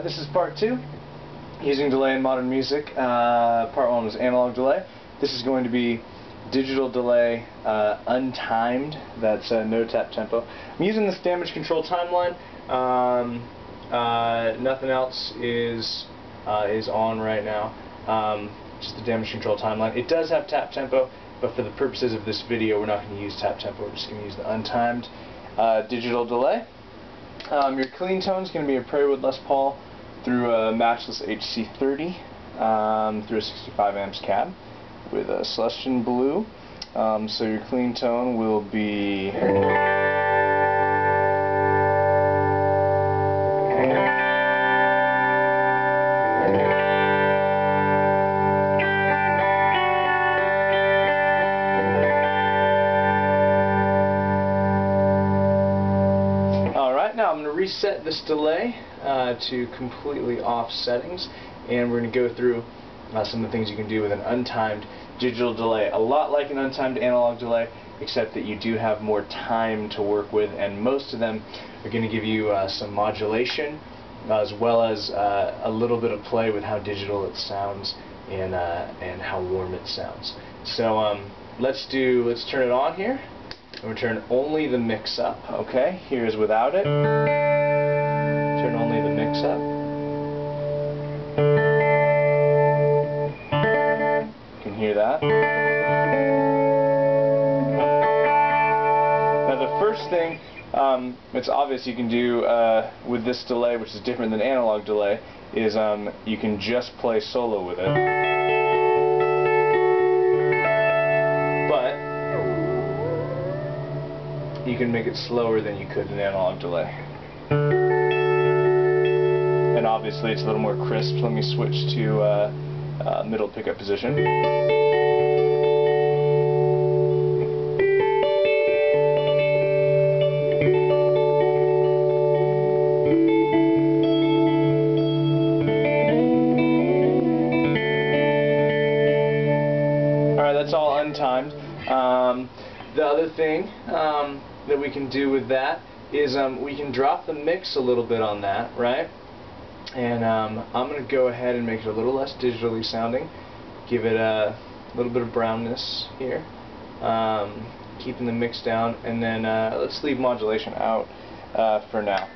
this is part 2, using delay in modern music. Part 1 was analog delay. This is going to be digital delay, untimed. That's no tap tempo. I'm using this damage control timeline. Nothing else is on right now. Just the damage control timeline. It does have tap tempo, but for the purposes of this video, we're not going to use tap tempo. We're just going to use the untimed digital delay. Your clean tone is going to be a Prairie Wood Les Paul through a matchless HC30 through a 65 amps cab with a Celestian Blue. So your clean tone will be Now I'm going to reset this delay to completely off settings, and we're going to go through some of the things you can do with an untimed digital delay. A lot like an untimed analog delay, except that you do have more time to work with, and most of them are going to give you some modulation as well as a little bit of play with how digital it sounds and how warm it sounds. So let's turn it on here. And we'll turn only the mix up, okay? Here's without it. Turn only the mix up. You can hear that. Now the first thing, it's obvious you can do with this delay, which is different than analog delay, is you can just play solo with it. You can make it slower than you could in analog delay. And obviously it's a little more crisp. Let me switch to middle pickup position. Alright, that's all untimed. The other thing that we can do with that is we can drop the mix a little bit on that, right? And I'm going to go ahead and make it a little less digitally sounding, give it a little bit of brownness here, keeping the mix down, and then let's leave modulation out for now.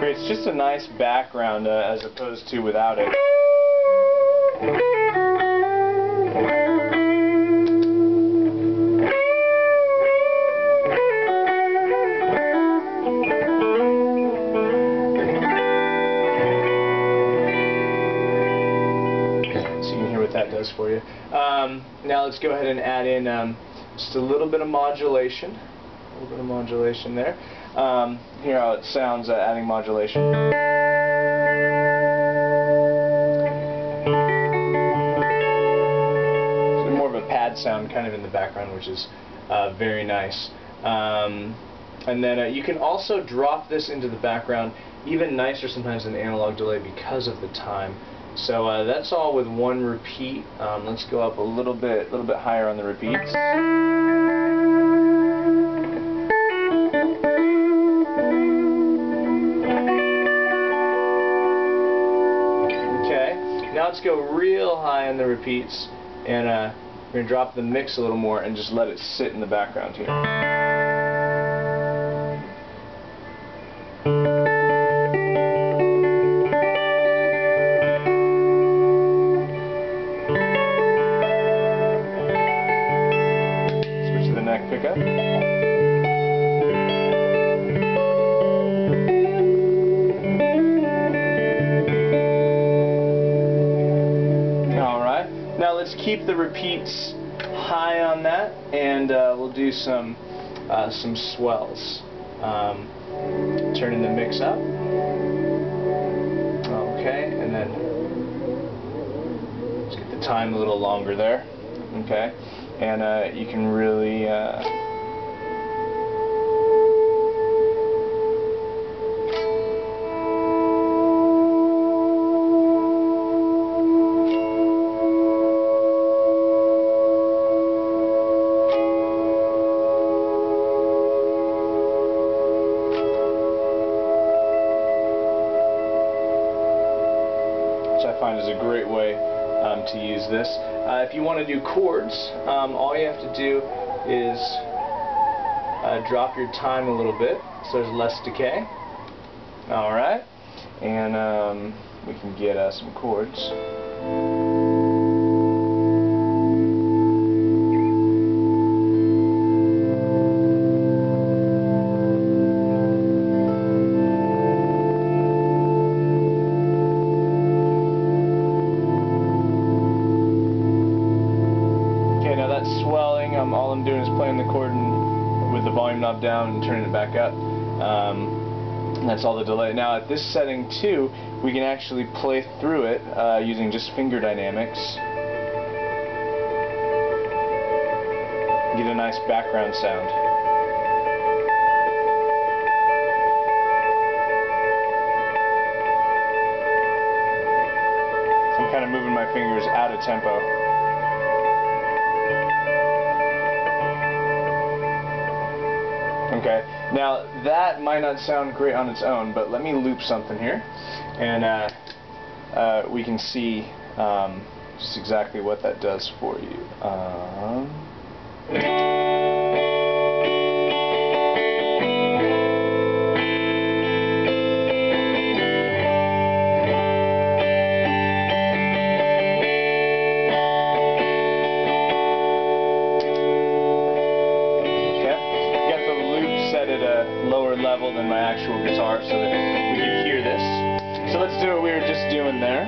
It's just a nice background as opposed to without it. So you can hear what that does for you. Now let's go ahead and add in just a little bit of modulation. A little bit of modulation there. Hear how it sounds adding modulation. So more of a pad sound kind of in the background, which is very nice. And then you can also drop this into the background, even nicer sometimes than analog delay because of the time. So that's all with one repeat. Let's go up a little bit higher on the repeats. Now let's go real high on the repeats, and we're going to drop the mix a little more and just let it sit in the background here. Switch to the neck pickup. Now let's keep the repeats high on that, and we'll do some swells. Turning the mix up. Okay, and then let's get the time a little longer there. Okay, and you can really which I find is a great way to use this. If you want to do chords, all you have to do is drop your time a little bit so there's less decay. Alright, and we can get some chords. Okay, now that's swelling. All I'm doing is playing the chord with the volume knob down and turning it back up. That's all the delay. Now at this setting too, we can actually play through it using just finger dynamics. Get a nice background sound. So I'm kind of moving my fingers out of tempo. Okay, now that might not sound great on its own, but let me loop something here, and we can see just exactly what that does for you. Set at a lower level than my actual guitar so that we can hear this. So let's do what we were just doing there.